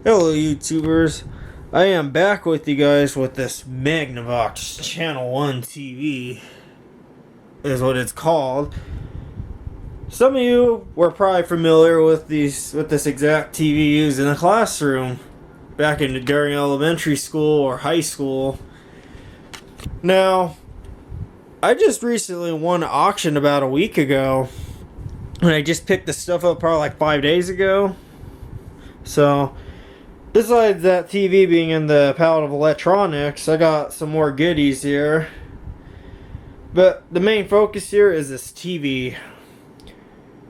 Hello YouTubers, I am back with you guys with this Magnavox Channel 1 TV is what it's called. Some of you were probably familiar with this exact TV used in the classroom back during elementary school or high school. Now, I just recently won an auction about a week ago, and I just picked this stuff up probably like 5 days ago. So besides that TV being in the palette of electronics, I got some more goodies here. But the main focus here is this TV.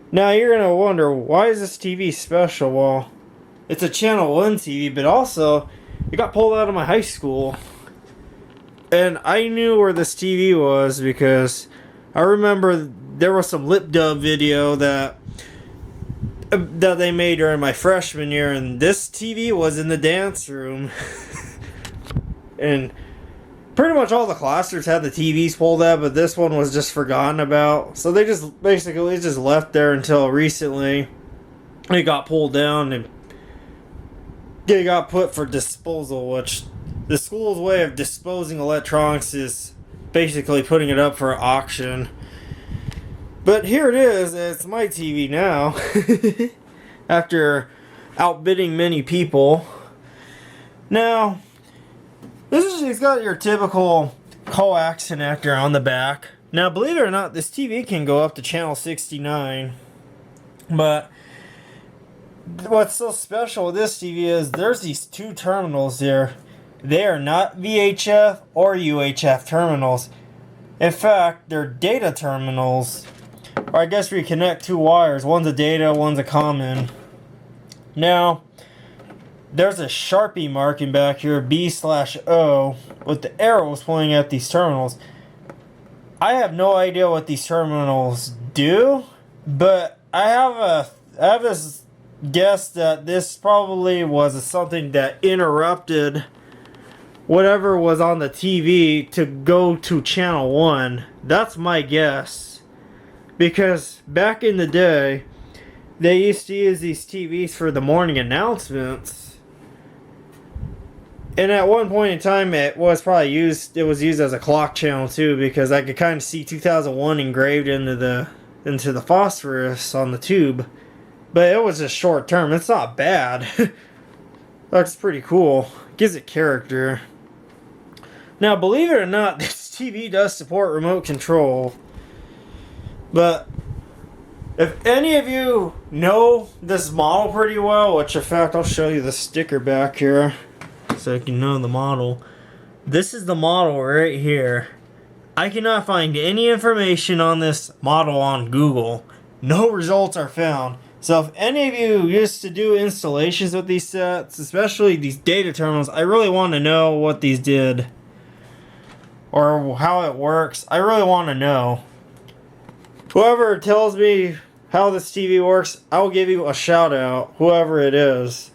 Now you're going to wonder, why is this TV special? Well, it's a Channel 1 TV, but also it got pulled out of my high school. And I knew where this TV was because I remember there was some lip dub video that they made during my freshman year, and this TV was in the dance room. And pretty much all the classrooms had the TVs pulled out, but this one was just forgotten about. So they just basically just left there until recently. It got pulled down and they got put for disposal, which the school's way of disposing electronics is basically putting it up for auction. But here it is, it's my TV now. After outbidding many people. Now, it's got your typical coax connector on the back. Now, believe it or not, this TV can go up to channel 69. But what's so special with this TV is there's these two terminals here. They are not VHF or UHF terminals. In fact, they're data terminals. Or I guess we connect two wires. One's a data, one's a common. Now, there's a Sharpie marking back here, B/O, with the arrows pointing at these terminals. I have no idea what these terminals do, but I have this guess that this probably was something that interrupted whatever was on the TV to go to channel 1. That's my guess. Because back in the day, they used to use these TVs for the morning announcements. And at one point in time, it was used as a clock channel too, because I could kind of see 2001 engraved into the phosphorus on the tube. But it was just short term. It's not bad. Looks pretty cool. Gives it character. Now, believe it or not, this TV does support remote control. But if any of you know this model pretty well, which in fact I'll show you the sticker back here so you can know the model. This is the model right here. I cannot find any information on this model on Google. No results are found. So if any of you used to do installations with these sets, especially these data terminals, I really want to know what these did. Or how it works. I really want to know. Whoever tells me how this TV works, I will give you a shout out, whoever it is.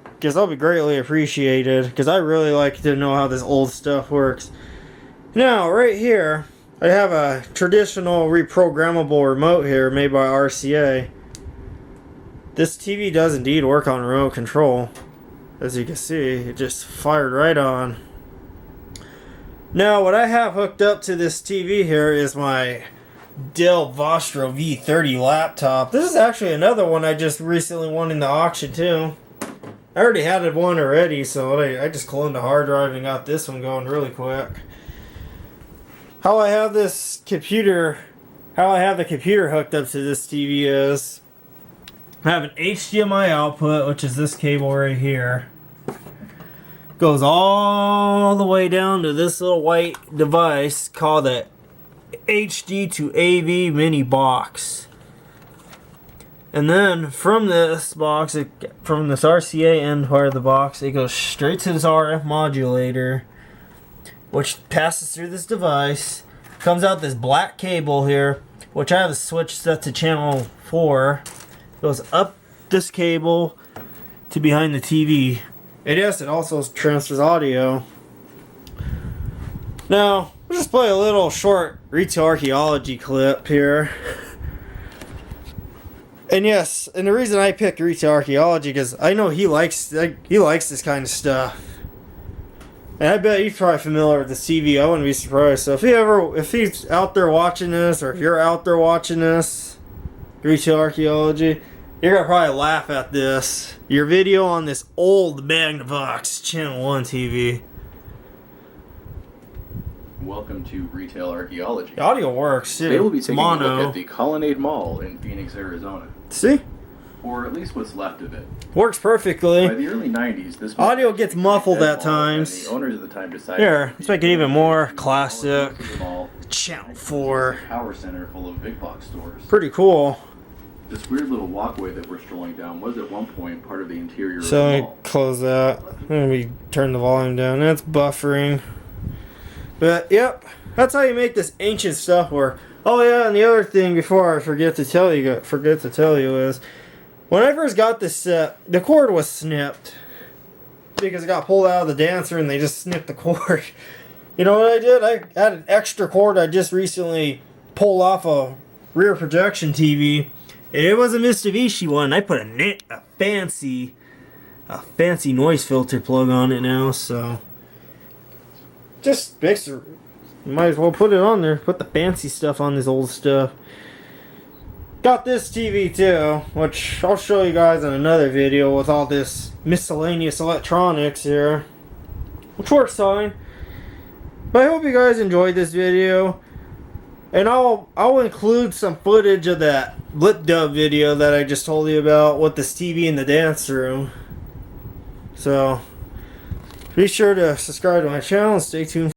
Because that'll be greatly appreciated, because I really like to know how this old stuff works. Now, right here, I have a traditional reprogrammable remote here made by RCA. This TV does indeed work on remote control. As you can see, it just fired right on. Now, what I have hooked up to this TV here is my Dell Vostro V30 laptop. This is actually another one I just recently won in the auction too. I already had one already, so I just cloned the hard drive and got this one going really quick. How I have the computer hooked up to this TV is I have an HDMI output, which is this cable right here. Goes all the way down to this little white device called a HD to AV mini box. And then from this box, from this RCA end part of the box, it goes straight to this RF modulator, which passes through this device. Comes out this black cable here, which I have a switch set to channel 4. Goes up this cable to behind the TV. And yes, it also transfers audio. Now, we'll just play a little short retail archaeology clip here. And yes, and the reason I picked Retail Archaeology because I know he likes this kind of stuff. And I bet he's probably familiar with the TV. I wouldn't be surprised. So if he's out there watching this, or if you're out there watching this, Retail Archaeology, you're gonna probably laugh at this. Your video on this old Magnavox Channel 1 TV. Welcome to Retail Archaeology. The audio works too. Today we'll be taking a mono. look at the Colonnade Mall in Phoenix, Arizona. See? Or at least what's left of it. Works perfectly. By the early 90s, this audio gets muffled at times. The owners at the time decided here, let's make it even more classic. Mall, Channel 4. Power center full of big box stores. Pretty cool. This weird little walkway that we're strolling down was at one point part of the interior of the So mall. close that. Let me turn the volume down. That's buffering. But yep, that's how you make this ancient stuff work. Oh yeah, and the other thing before I forget to tell you is when I first got this set, the cord was snipped because it got pulled out of the dancer and they just snipped the cord. You know what I did? I had an extra cord I just recently pulled off a rear projection TV. It was a Mitsubishi one. I put a fancy noise filter plug on it now, so just makes it. Might as well put it on there. Put the fancy stuff on this old stuff. Got this TV too, which I'll show you guys in another video with all this miscellaneous electronics here, which works fine. But I hope you guys enjoyed this video, and I'll include some footage of that lip dub video that I just told you about with this TV in the dance room. So be sure to subscribe to my channel and stay tuned.